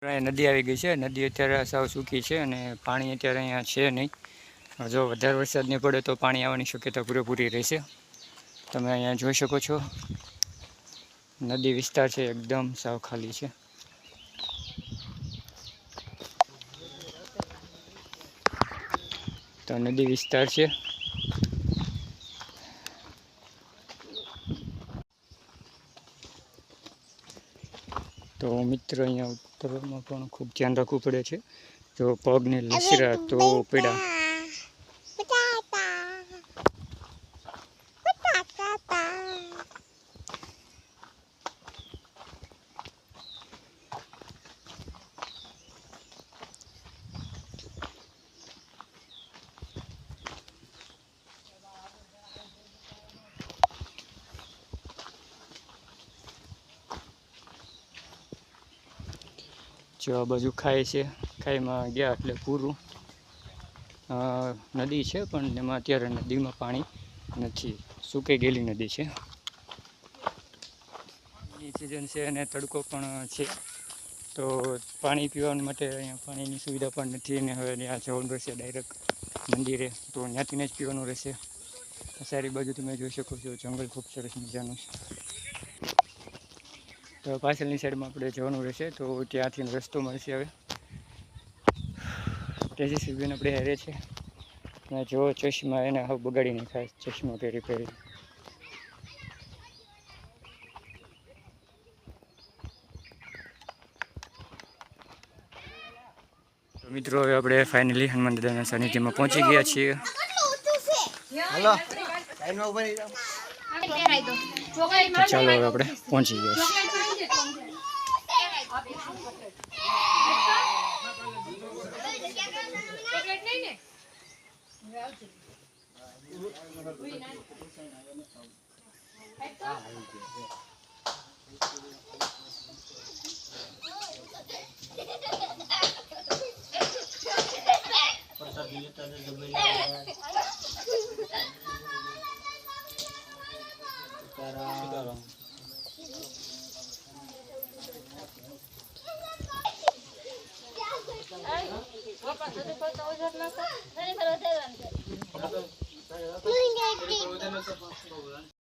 નદી આવી ગઈ છે. નદી અત્યારે સાવ સૂકી છે અને પાણી અત્યારે અહીંયા છે નહીં. જો વધારે વરસાદ નહીં પડે તો પાણી આવવાની શક્યતા પૂરેપૂરી રહેશે. તમે અહીંયા જોઈ શકો છો નદી વિસ્તાર છે, એકદમ સાવ ખાલી છે. તો નદી વિસ્તાર છે. તો મિત્ર અહીંયા ઉતરવામાં પણ ખૂબ ધ્યાન રાખવું પડે છે. જો પગને લસરા તો પીડા. જો આ બાજુ ખાઈ છે, ખાઈમાં ગયા એટલે પૂરું નદી છે, પણ એમાં અત્યારે નદીમાં પાણી નથી, સૂકાઈ ગયેલી નદી છે. એ સિઝન છે અને તડકો પણ છે, તો પાણી પીવા માટે અહીંયા પાણીની સુવિધા પણ નથી. અને હવે ત્યાં જવાનું રહેશે ડાયરેક્ટ મંદિરે, તો ત્યાંથી જ પીવાનું રહેશે. સારી બાજુ તમે જોઈ શકો છો જંગલ ખૂબ સરસ મજાનું છે. તો પાછળની સાઈડમાં આપણે જવાનું રહેશે, તો ત્યાંથી રસ્તો મળશે. હવે તેજસ્વીબેન આપણે હારે છે. અને જો ચશ્મા એને હવે બગાડી નાખાય, ચશ્મા પહેરી. તો મિત્રો હવે આપણે ફાઇનલી હનુમાન દાદાના સાનિધ્યમાં પહોંચી ગયા છીએ. ચાલો હવે આપણે પહોંચી ગયા છીએ.